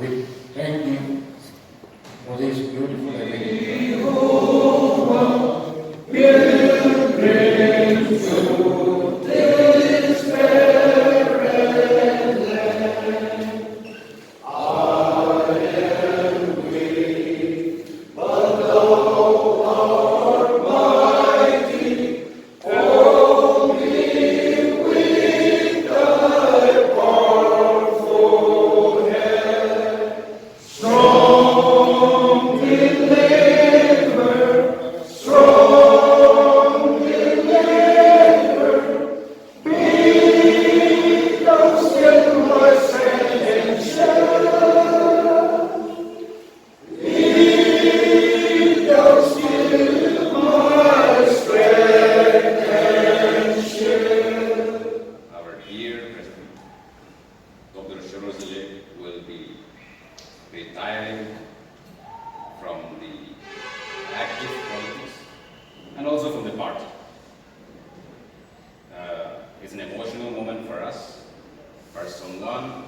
We thank you for this beautiful event. Shürhozelie will be retiring from the active politics and also from the party. It's an emotional moment for us, for someone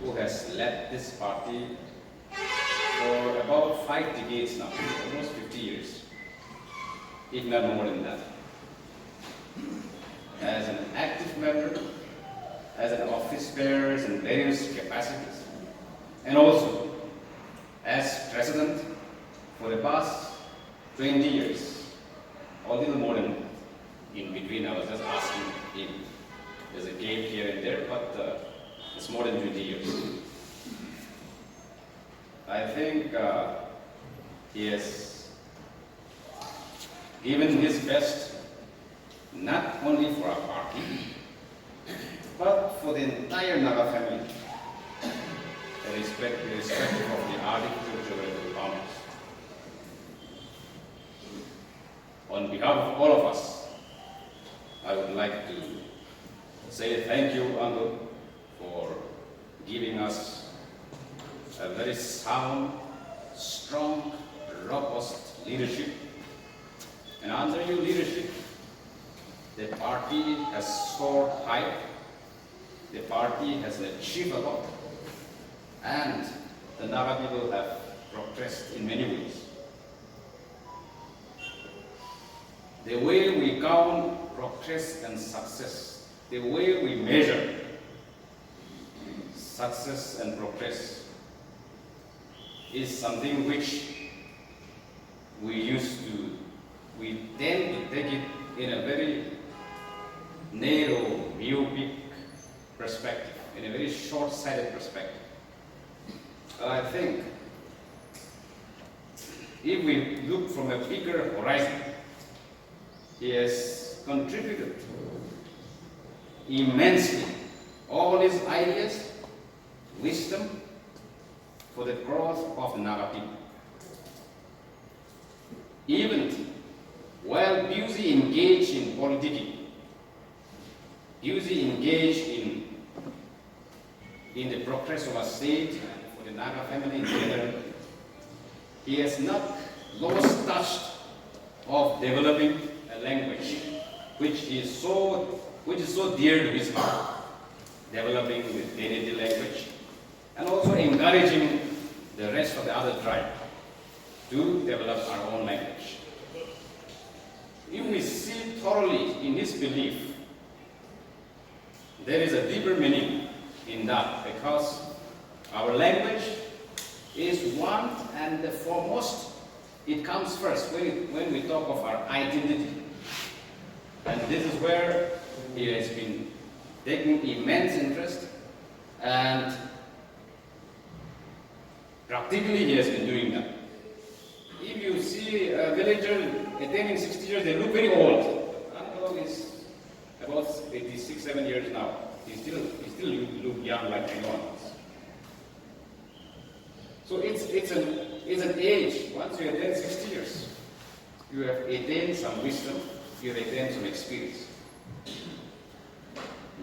who has led this party for about 5 decades now, almost 50 years, if not more than that. As an active member, as an office bearer in various capacities, and also as president for the past 20 years, or a little more than that. In between, I was just asking him. There's a gap here and there, but it's more than 20 years. I think he has given his best, not only for our party, but for the entire Naga family, irrespective of the article geographical boundaries. On behalf of all of us, I would like to say thank you, Uncle, for giving us a very sound, strong, robust leadership. And under your leadership, the party has soared high, the party has achieved a lot, and the Naga people have progressed in many ways. The way we count progress and success, the way we measure success and progress is something which we tend to take it in a very narrow, myopic perspective, in a very short-sighted perspective. But I think if we look from a bigger horizon, he has contributed immensely all his ideas, wisdom for the growth of the Naga people. Even while busy engaged in politicking, busy engaged in the progress of our state and for the Naga family in general, he has not lost touch of developing a language which is so dear to his heart, developing the Deneti language, and also encouraging the rest of the other tribe to develop our own language. If we see thoroughly in his belief, there is a deeper meaning in that, because our language is one and the foremost. It comes first when we talk of our identity. And this is where he has been taking immense interest, and practically he has been doing that. If you see a villager attaining 60 years, they look very old. Uncle is about 86, 7 years now. He still look young like anyone else. So it's an age. Once you attain 60 years, you have attained some wisdom, you have attained some experience.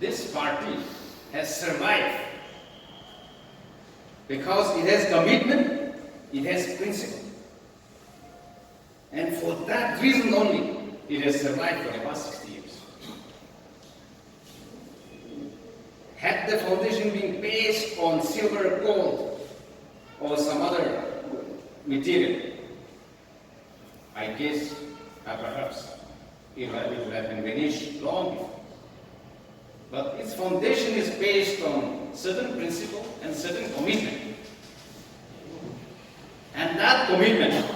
This party has survived because it has commitment, it has principle. And for that reason only, it has survived for the past 60 years. Had the foundation been based based on silver, gold, or some other material, I guess perhaps it would have been vanished long before. But its foundation is based on certain principle and certain commitment. And that commitment,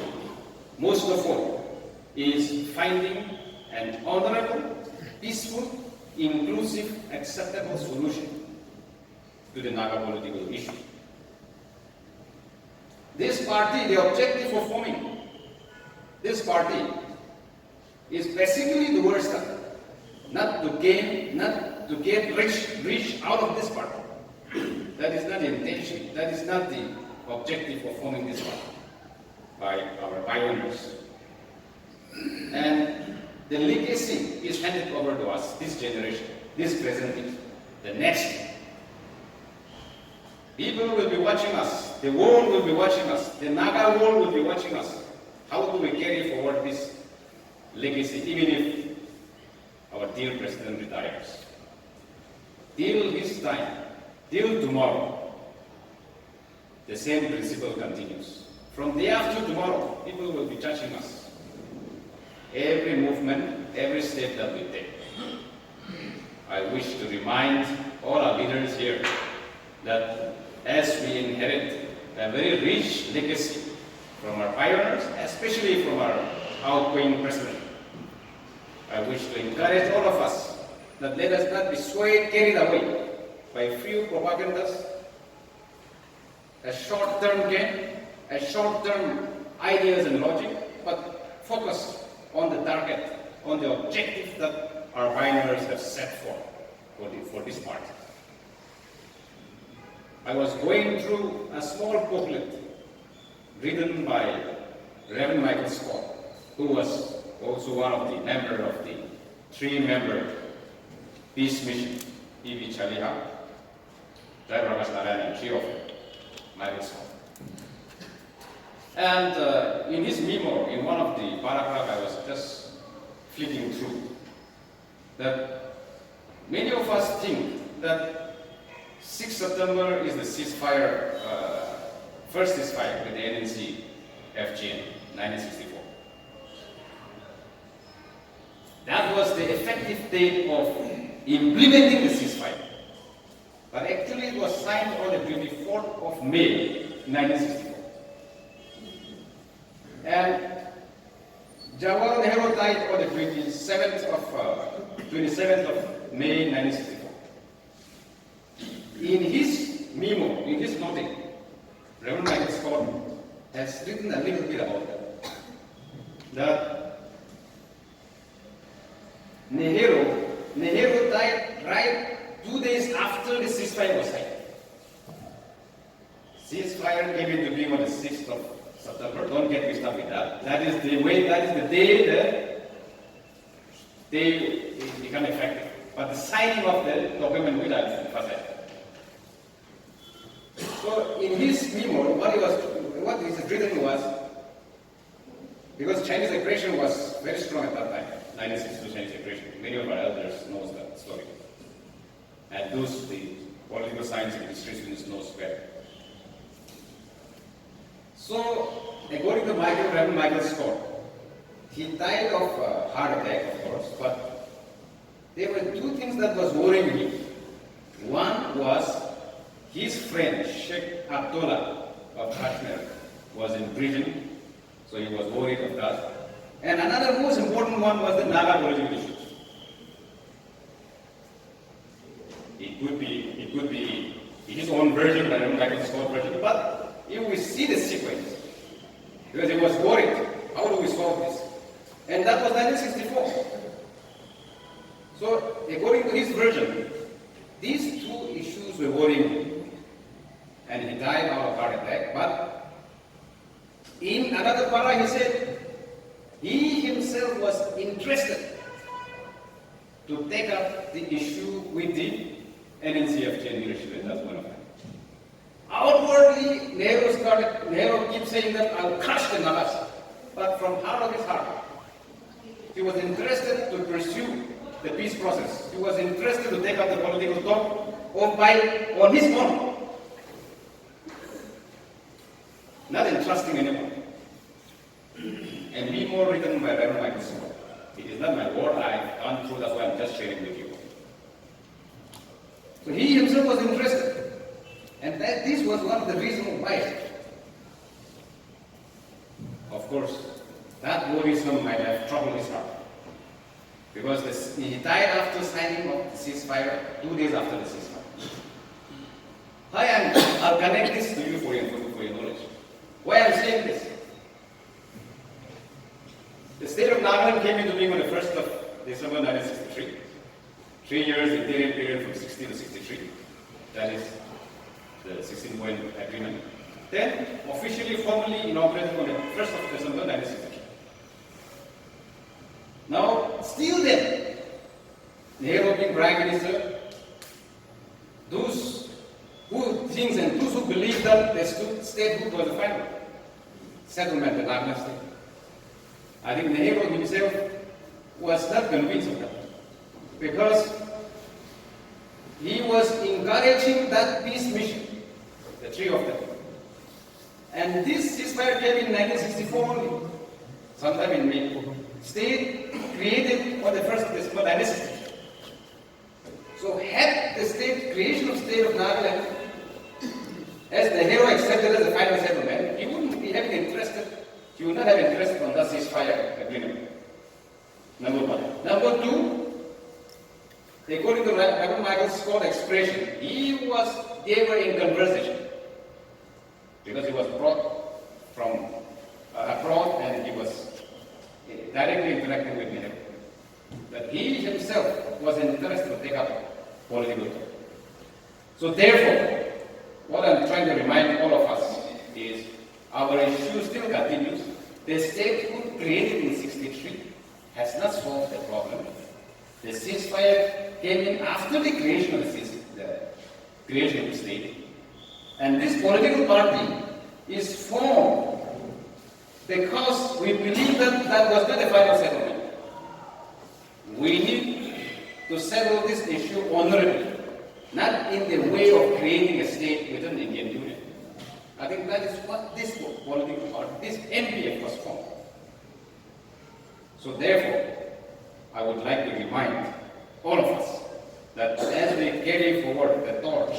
most of all, is finding an honorable, peaceful, inclusive, acceptable solution to the Naga political issue. This party, the objective of forming this party is basically the worst stuff. Not to get rich out of this party. That is not the intention. That is not the objective of forming this party by our pioneers. And the legacy is handed over to us, this generation, this present, the next. People will be watching us, the world will be watching us, the Naga world will be watching us. How do we carry forward this legacy, even if our dear president retires? Till his time, till tomorrow, the same principle continues. From day after tomorrow, people will be judging us. Every movement, every step that we take. I wish to remind all our leaders here that as we inherit a very rich legacy from our pioneers, especially from our outgoing president, I wish to encourage all of us that let us not be swayed, carried away by few propagandas, a short-term gain, a short-term ideas and logic, but focus on the target, on the objective that our pioneers have set for this party. I was going through a small booklet written by Reverend Michael Scott, who was also one of the members of the three-member peace mission, E.V. Chaliha, Jaiprakash Narayan, and three of Michael Scott. And in his memo, in one of the paragraphs I was just flipping through, that many of us think that 6 September is the ceasefire, first ceasefire with the NNC FGN, 1964. That was the effective date of implementing the ceasefire. But actually it was signed on the 24th of May, 1964. And Jawaharlal Nehru died on the 27th of May, 1964. In his memo, in his noting, Reverend Michael Scott has written a little bit about that. That Nehru died right 2 days after the ceasefire was signed. Ceasefire came into being on the 6th of September. Don't get mixed up with that. That is the day that they become effective. But the signing of the document will emphasize. So in his memo, what is written was, because Chinese aggression was very strong at that time, 1962 Chinese aggression. Many of our elders knows that story. And those, the political science and history students knows better. So, according to Reverend Michael Scott, he died of a heart attack, of course, but there were two things that was worrying him. One was his friend, Sheikh Abdullah of Kashmir, was in prison, so he was worried of that. And another most important one was the Naga political issues. It could be his own version, Reverend Michael Scott's version, but if we see the sequence, because he was worried, how do we solve this? And that was 1964. So, according to his version, these two issues were worrying him. And he died out of heart attack. But in another para, he said he himself was interested to take up the issue with the NNCFJ leadership at that point of time. Outwardly, Nehru keeps saying that I'll crush the Nagas. But from heart of his heart, he was interested to pursue the peace process. He was interested to take up the political talk on his own. not entrusting anyone. And be more written by Reverend Michael Smith. It is not my word, I've gone through, that's why I'm just sharing with you. So he himself was interested. And this was one of the reasons why. Of course, that worrisome might have troubled his heart. Because he died after signing of the ceasefire, 2 days after the ceasefire. I'll connect this to you for your knowledge. Why I'm saying this? The state of Nagaland came into being on the 1st of December 1963. 3 years interim period from 60 to 63. That is the 16-point agreement. Then officially, formally inaugurated on the 1st of December 1963. Now, still then, Nehru being Prime Minister, those who thinks and those who believe that the statehood was the final settlement, the Nagaland state. I think Nehru himself was not convinced of that, because he was encouraging that peace mission, the three of them. And this ceasefire came in 1964 only, sometime in May. State created on the 1st of December 1960. So had the creation of state of Nagaland, as the hero accepted as the final settlement, he wouldn't be having interested, he would not have interest on that ceasefire agreement. Number one. Number two, according to Reverend Michael Scott's expression, they were in conversation. Because he was brought from abroad and he was directly interacting with Nehru. But he himself was interested to take up political talk. So therefore, what I'm trying to remind all of us is our issue still continues. The statehood created in 1963 has not solved the problem. The ceasefire came in after the creation of the state. And this political party is formed because we believe that that was not the final settlement. We need to settle this issue honorably, not in the way of creating a state within the Indian Union. I think that is what this political party, this NPF was formed. So therefore, I would like to remind all of us that as we carry forward the torch,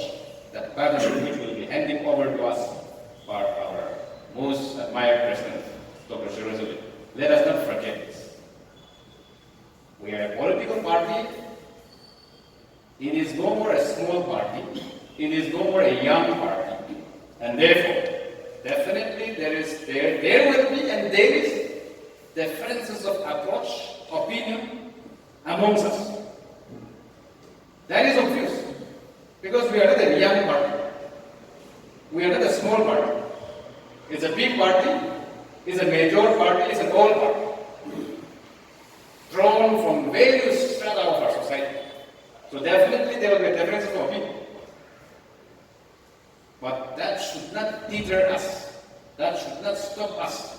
that baton which will be handing over to us by our most admired President, Dr. Shürhozelie, let us not forget this. We are a political party. It is no more a small party. It is no more a young party. And therefore, definitely there will be and there is differences of approach, opinion amongst us. That is obvious. Because we are not a young party. We are not a small party. It's a big party, it's a major party, it's an old party. Drawn from various strata of our society. So definitely there will be a difference of opinion. But that should not deter us. That should not stop us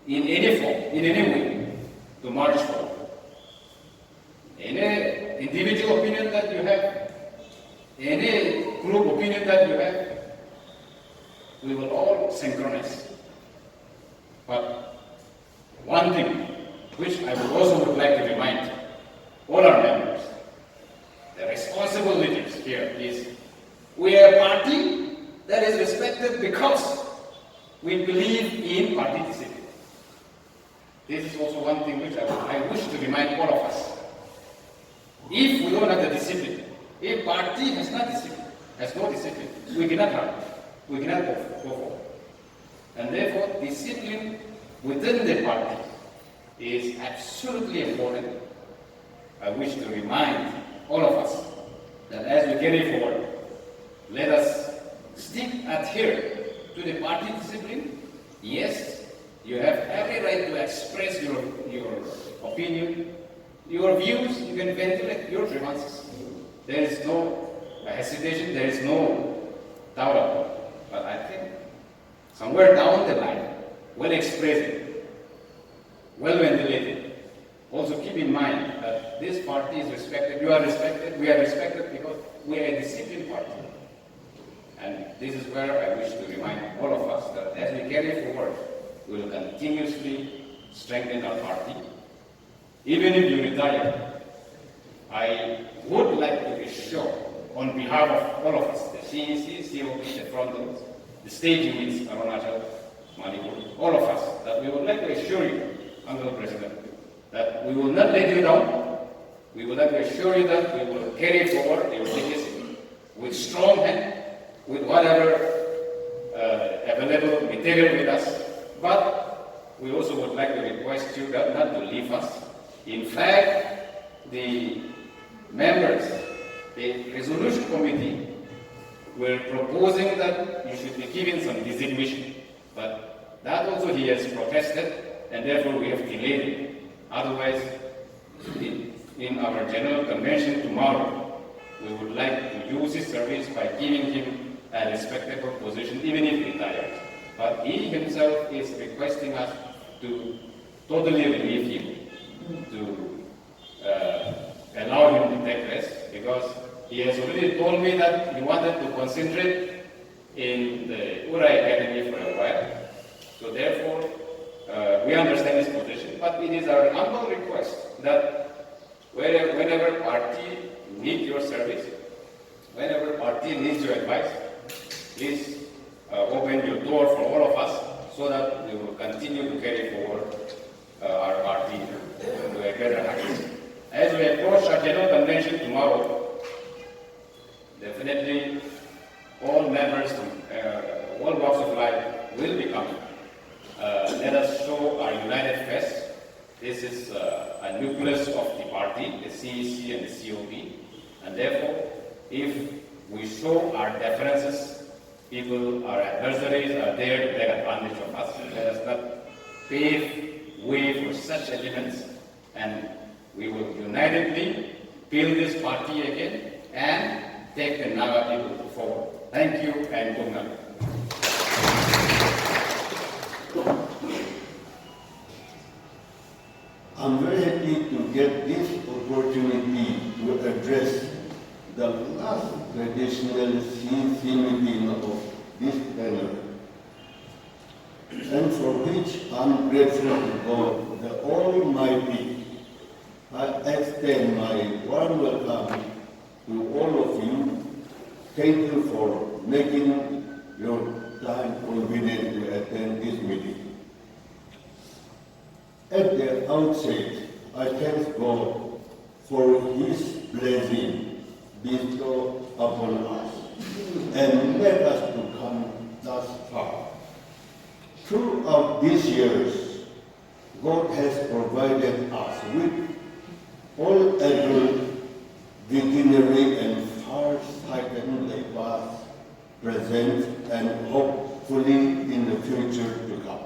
in any form, in any way, to march forward. Any individual opinion that you have, any group opinion that you have, we will all synchronize. But one thing which I would like to remind all our members, the responsible leaders here is, we are a party that is respected because we believe in party discipline. This is also one thing which I wish to remind all of us. If we don't have the discipline, if party has no discipline, we cannot run. We cannot go forward. And therefore, discipline within the party is absolutely important. I wish to remind all of us that as we carry forward, let us adhere to the party discipline. Yes, you have every right to express your opinion, your views, you can ventilate your grievances. There is no hesitation, there is no doubt about it. But I think somewhere down the line, well expressed, well ventilated, also keep in mind that this party is respected, you are respected, we are respected because we are a disciplined party. And this is where I wish to remind all of us that as we carry forward, we will continuously strengthen our party. Even if you retire, I would like to assure, on behalf of all of us, the CEC, COP, the front doors, the state units, Arunachal, Manipur, all of us, that we would like to assure you, Honorable President, that we will not let you down. We would like to assure you that we will carry forward your legacy with strong hand, with whatever available material with us. But we also would like to request you that not to leave us. In fact, the members, the resolution committee, were proposing that you should be given some designation. But that also he has protested, and therefore we have delayed it. Otherwise, in our general convention tomorrow, we would like to use his service by giving him a respectable position, even if retired. But he himself is requesting us to totally relieve him, to allow him to take rest, because he has already told me that he wanted to concentrate in the Urai Academy for a while. So therefore, we understand his position, but it is our humble request that whenever party needs your service, whenever party needs your advice, please open your door for all of us so that we will continue to carry forward our party to a better height. As we approach our general convention tomorrow, definitely all members from all walks of life will be coming. Let us show our united face. This is a nucleus of the party, the CEC and the COP, and therefore, if we show our differences, people, our adversaries are there to take advantage of us. Let us not pave way for such elements, and we will unitedly build this party again and take the Naga people forward. Thank you and good night. I'm very happy to get this opportunity to address the last traditional CEC meeting of this panel, and for which I'm grateful to God, the Almighty. I extend my warm welcome to all of you. Thank you for making your time convenient to attend this meeting. At the outset, I thank God for His blessing bestowed upon us and led us to come thus far. Throughout these years, God has provided us with all adult, visionary, and far-sighted laborers present and hopefully in the future to come.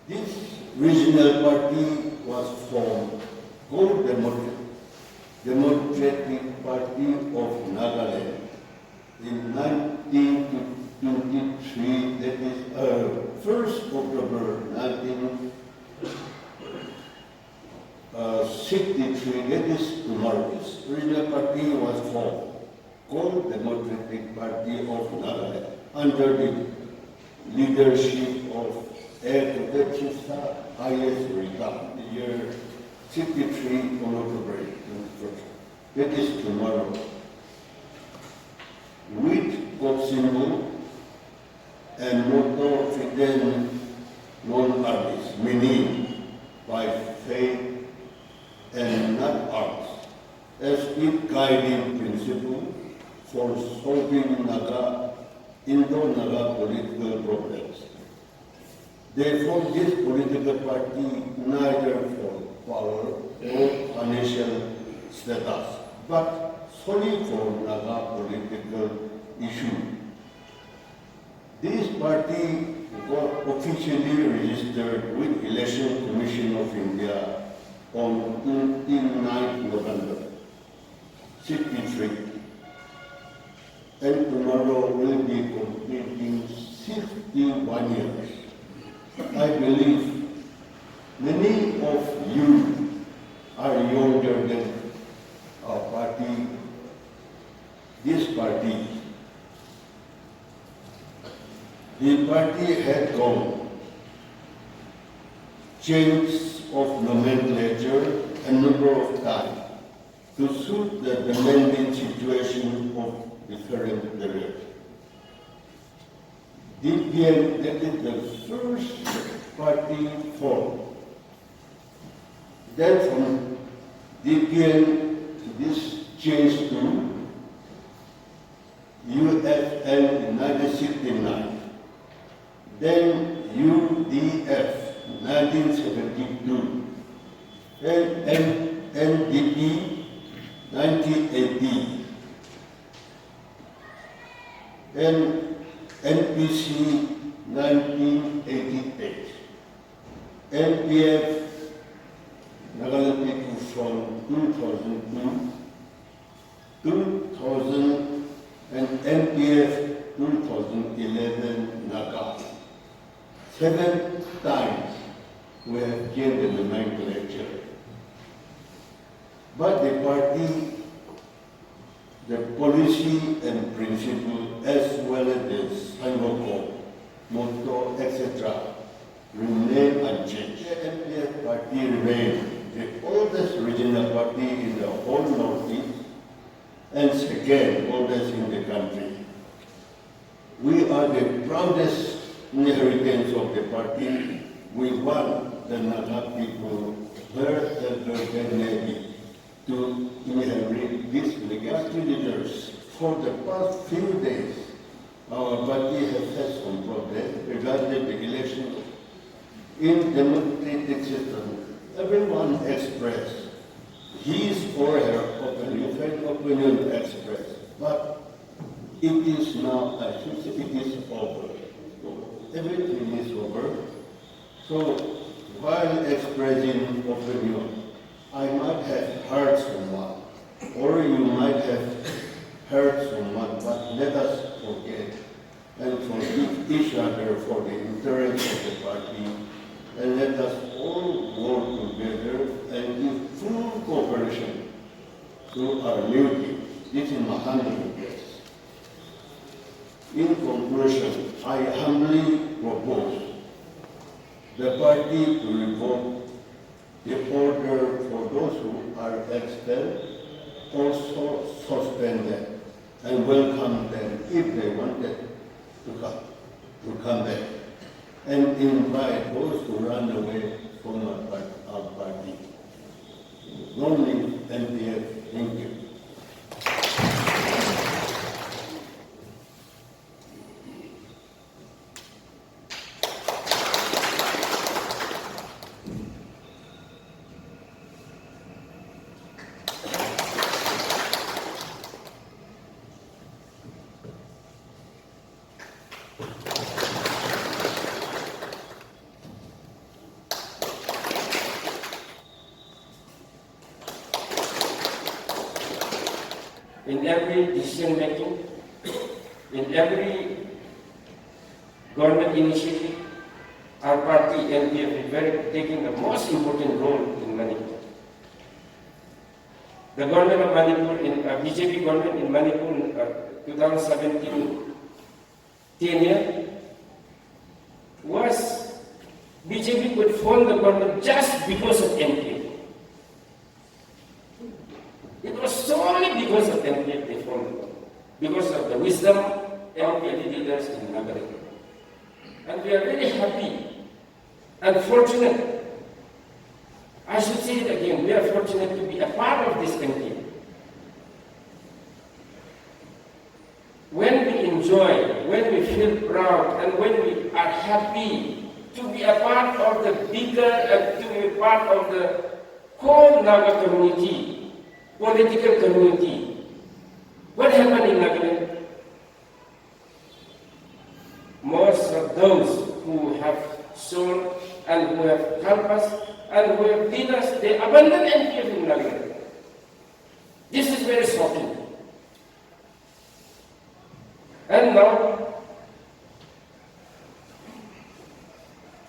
This regional party was formed called Democratic Party of Nagaland in 1923, that is 1st October 1963, that is tomorrow. This regional party was formed called Democratic Party of Nagaland under the leadership of Chisa highest regard, the year 63 October 21st. That is tomorrow. With God symbol and motto Fidel non armis, meaning by faith and not arms, as its guiding principle for solving Indo-Naga political problems. Therefore, this political party neither for power or financial status, but solely for Naga political issue. This party got officially registered with Election Commission of India on 29 November 63, and tomorrow will be completing 61 years. I believe many of you are younger than our party, this party. the party had gone change of nomenclature a number of times to suit the demanding situation of different periods. DPN, that is the first party formed. Then from DPN, this changed to UFN in 1969. Then UDF, 1972. Then NDP, 1980. Then NPC, 1988. NPF, Nagaland people from 2002, 2000, and NPF 2011 Naga. 7 times we have changed the nomenclature. But the party, the policy and principle, as well as the Sangoku, motto, etc., remain unchanged. The NPF party remains the oldest regional party in the whole Northeast and second oldest in the country. We are the proudest inheritance of the party. We want the Naga people, wherever they may be, to inherit this legacy. Leaders. For the past few days, our party has had some problems regarding the election. In democratic system, everyone expressed his or her opinion expressed, but it is now, I should say, it is over. Everything is over. So while expressing opinion, I might have hurt someone, or you might have hurt someone, but let us forget and forgive each other for the interest of the party, and let us all work together and give full cooperation to our new team. This is my humble request. In conclusion, I humbly propose the party to revoke the order for those who are expelled, also suspended, and welcome them if they wanted to come back, and invite those who run away from our party. Only NPF, thank you. In every decision making, in every government initiative, our party NPF is taking the most important role in Manipur. The government of Manipur, BJP government in Manipur in 2017 tenure was BJP could form the government just because of NPF. It was solely because of NPF they formed the government, because of the wisdom NPF leaders in Nagaland. And we are very happy and fortunate. I should say it again, we are fortunate to be a part of this NPF. When we enjoy, when we feel proud, and when we are happy to be a part of the bigger and to be a part of the whole Naga community, political community. What happened in Nagaland? Most of those who have shown and who have helped us and who have led us, they abandoned NPF in Nagaland. This is very shocking. And now,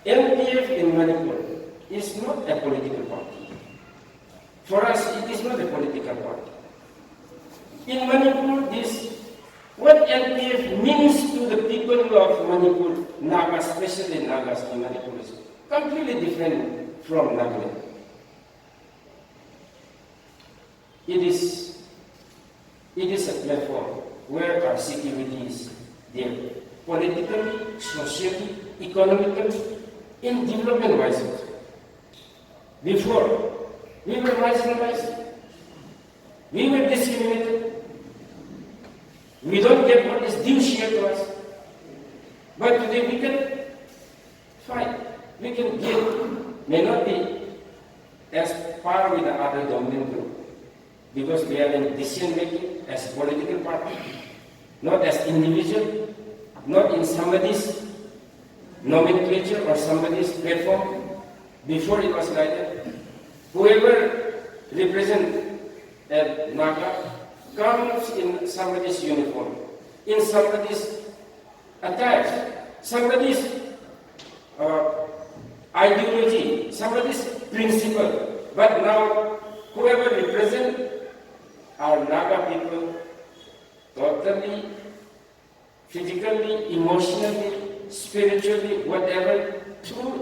NPF in Manipur is not a political party. For us, it is not a political party. In Manipur, what NPF means to the people of Manipur Nagas, especially Nagas in Manipur, is completely different from Nagaland. It is a platform where our security is there, politically, socially, economically, in development-wise. Before, we were marginalized, we were discriminated, we don't get what is due share to us. But today we can fight, we can give, may not be as par with the other dominant group, because we are in decision making as a political party, not as individual, not in somebody's nomenclature or somebody's platform. Before it was like that. Whoever represents a Naga comes in somebody's uniform, in somebody's attire, somebody's ideology, somebody's principle. But now, whoever represents our Naga people, totally, physically, emotionally, spiritually, whatever,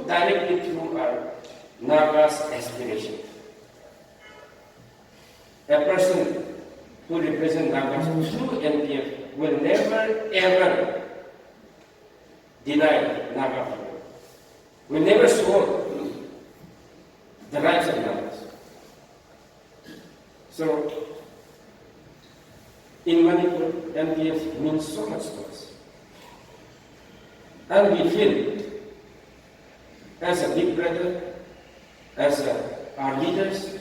directly through our Naga's aspiration. A person who represents Nagas through NPF will never ever deny Naga people, will never scorn the rights of Nagas. So, in Manipur, NPF means so much to us. And we feel, as a big brother, as our leaders,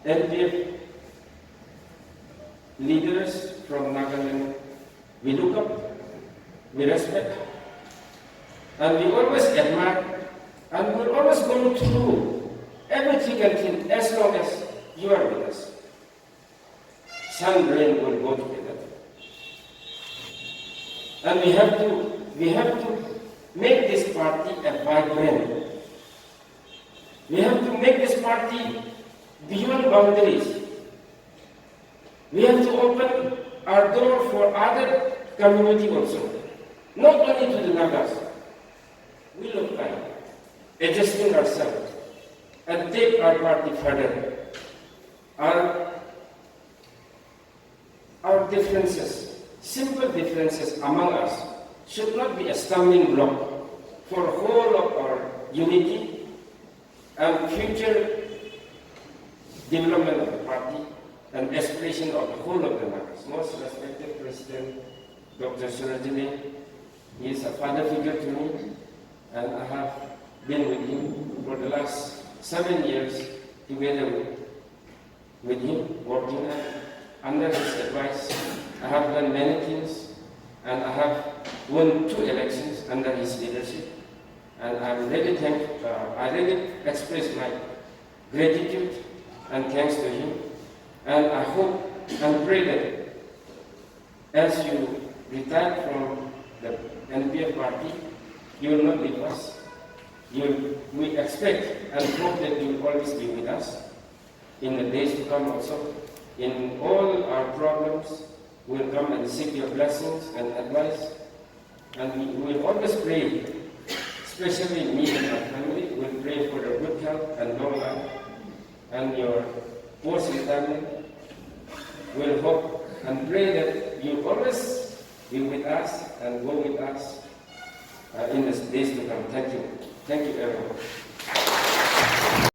NPF leaders from Nagaland, we look up, we respect, and we always admire, and we'll always go through everything and thing as long as you are with us. Sun, rain will go together. And we have to make this party a vibrant. We have to make this party beyond boundaries. We have to open our door for other community also, not only to the Nagas. We look like adjusting ourselves and take our party further. Our differences, simple differences among us, should not be a stumbling block for the whole of our unity and future development of the party and aspiration of the whole of the Nagas. Most respected President Dr. Shürhozelie, he is a father figure to me, and I have been with him for the last 7 years together with him, working under his advice. I have done many things, and I have won 2 elections under his leadership. And I'm really I really express my gratitude and thanks to him. And I hope and pray that as you retire from the NPF party, you will not leave us. We expect and hope that you will always be with us in the days to come also. In all our problems, we will come and seek your blessings and advice. And we will always pray, especially me and my family, we will pray for your good health and long life and your post-retirement. We will hope and pray that you will always be with us and go with us in the days to come. Thank you. Thank you, everyone.